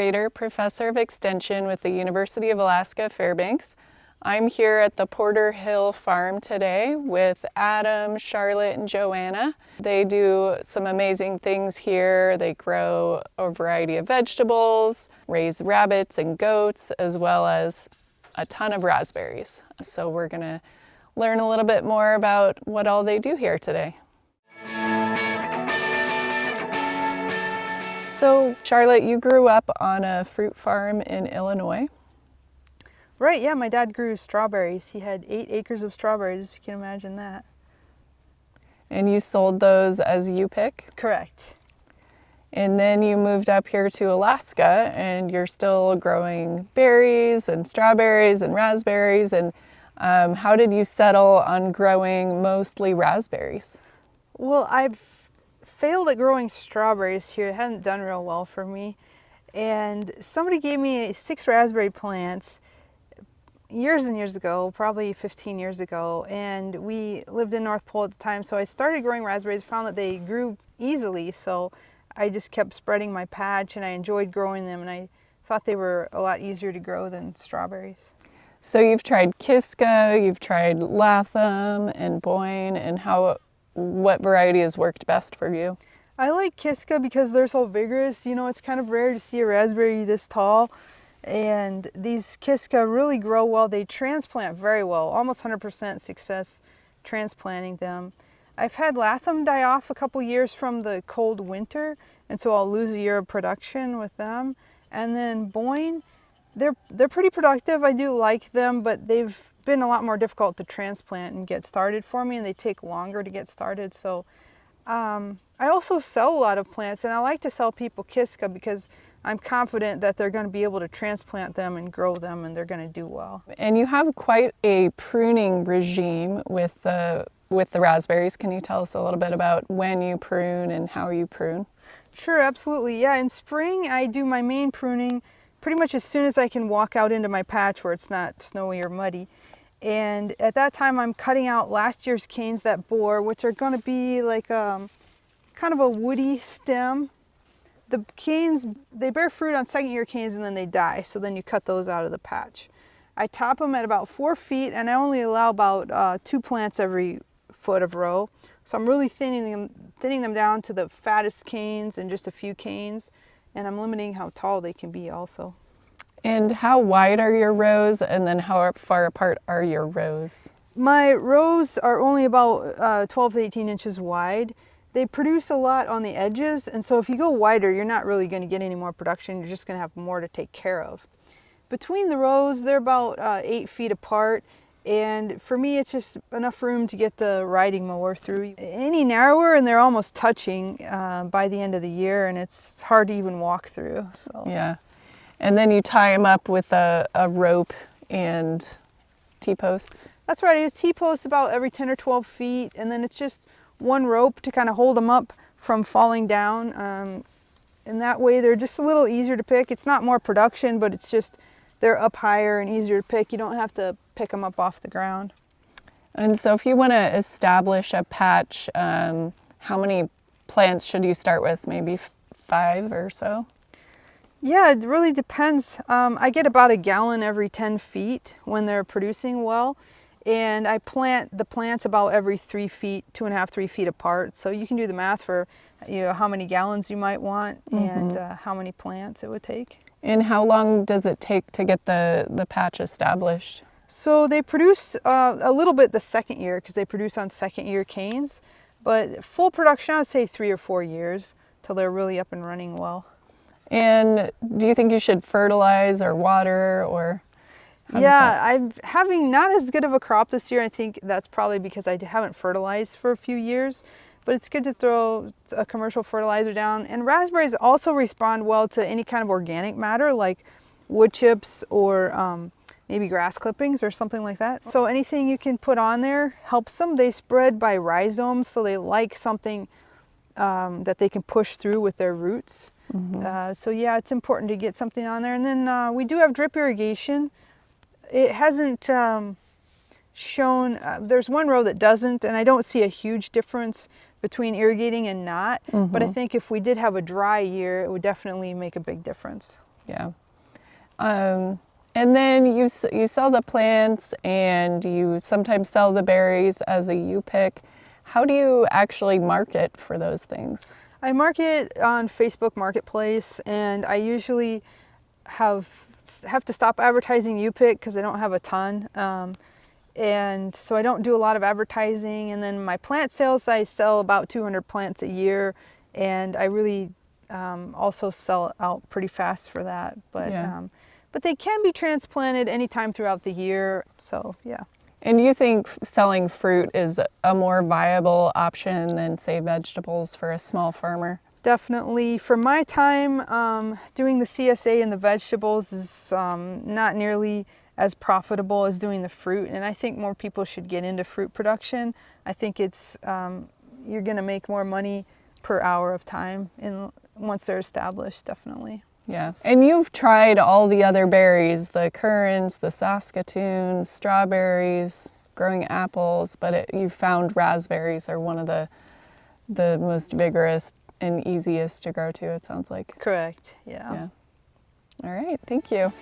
Rader, Professor of Extension with the University of Alaska, Fairbanks. I'm here at the Porter Hill Farm today with Adam, Charlotte, and Joanna. They do some amazing things here. They grow a variety of vegetables, raise rabbits and goats, as well as a ton of raspberries. So we're going to learn a little bit more about what all they do here today. So, Charlotte, you grew up on a fruit farm in Illinois. Right, yeah, my dad grew strawberries. He had 8 acres of strawberries, if you can imagine that. And you sold those as you pick? Correct. And then you moved up here to Alaska, and you're still growing berries and strawberries and raspberries. And how did you settle on growing mostly raspberries? Well, I've failed at growing strawberries here. It hadn't done real well for me. And somebody gave me 6 raspberry plants years and years ago, probably 15 years ago. And we lived in North Pole at the time, so I started growing raspberries, found that they grew easily. So I just kept spreading my patch, and I enjoyed growing them, and I thought they were a lot easier to grow than strawberries. So you've tried Kiska, you've tried Latham and Boyne, and what variety has worked best for you? I like Kiska because they're so vigorous. You know, it's kind of rare to see a raspberry this tall, and these Kiska really grow well. They transplant very well, almost 100% success transplanting them. I've had Latham die off a couple years from the cold winter, and so I'll lose a year of production with them. And then Boyne, they're pretty productive. I do like them, but they've been a lot more difficult to transplant and get started for me, and they take longer to get started. So I also sell a lot of plants, and I like to sell people Kiska because I'm confident that they're going to be able to transplant them and grow them, and they're going to do well. And you have quite a pruning regime with the raspberries. Can you tell us a little bit about when you prune and how you prune? Sure, absolutely. Yeah, in spring I do my main pruning pretty much as soon as I can walk out into my patch where it's not snowy or muddy. And at that time I'm cutting out last year's canes that bore, which are going to be like kind of a woody stem. The canes, they bear fruit on second year canes and then they die, so then you cut those out of the patch. I top them at about 4 feet, and I only allow about 2 plants every foot of row. So I'm really thinning them down to the fattest canes and just a few canes, and I'm limiting how tall they can be also. And how wide are your rows, and then how far apart are your rows? My rows are only about 12 to 18 inches wide. They produce a lot on the edges, and so if you go wider, you're not really going to get any more production. You're just going to have more to take care of. Between the rows, they're about 8 feet apart, and for me it's just enough room to get the riding mower through. Any narrower and they're almost touching by the end of the year, and it's hard to even walk through. So. Yeah. And then you tie them up with a rope and T-posts? That's right. I use T-posts about every 10 or 12 feet, and then it's just one rope to kind of hold them up from falling down. And that way they're just a little easier to pick. It's not more production, but it's just they're up higher and easier to pick. You don't have to pick them up off the ground. And so if you want to establish a patch, how many plants should you start with? Maybe 5 or so? Yeah, it really depends. I get about a gallon every 10 feet when they're producing well. And I plant the plants about every 3 feet, 2.5, 3 feet apart. So you can do the math for how many gallons you might want and how many plants it would take. And how long does it take to get the patch established? So they produce a little bit the second year because they produce on second year canes. But full production, I would say 3 or 4 years till they're really up and running well. And do you think you should fertilize or water or? Yeah, I'm having not as good of a crop this year. I think that's probably because I haven't fertilized for a few years, but it's good to throw a commercial fertilizer down. And raspberries also respond well to any kind of organic matter like wood chips or maybe grass clippings or something like that. So anything you can put on there helps them. They spread by rhizomes, so they like something that they can push through with their roots. So yeah, it's important to get something on there. And then we do have drip irrigation. It hasn't shown, there's one row that doesn't, and I don't see a huge difference between irrigating and not, but I think if we did have a dry year, it would definitely make a big difference. Yeah. And then you sell the plants and you sometimes sell the berries as a U-pick. How do you actually market for those things? I market on Facebook Marketplace, and I usually have to stop advertising U-pick because I don't have a ton. And so I don't do a lot of advertising. And then my plant sales, I sell about 200 plants a year, and I really also sell out pretty fast for that. But they can be transplanted anytime throughout the year. So yeah. And you think selling fruit is a more viable option than, say, vegetables for a small farmer? Definitely. For my time, doing the CSA and the vegetables is not nearly as profitable as doing the fruit, and I think more people should get into fruit production. I think it's you're going to make more money per hour of time once they're established, definitely. Yeah, and you've tried all the other berries, the currants, the Saskatoons, strawberries, growing apples, but you found raspberries are one of the most vigorous and easiest to grow to, it sounds like. Correct, yeah. Yeah. All right, thank you.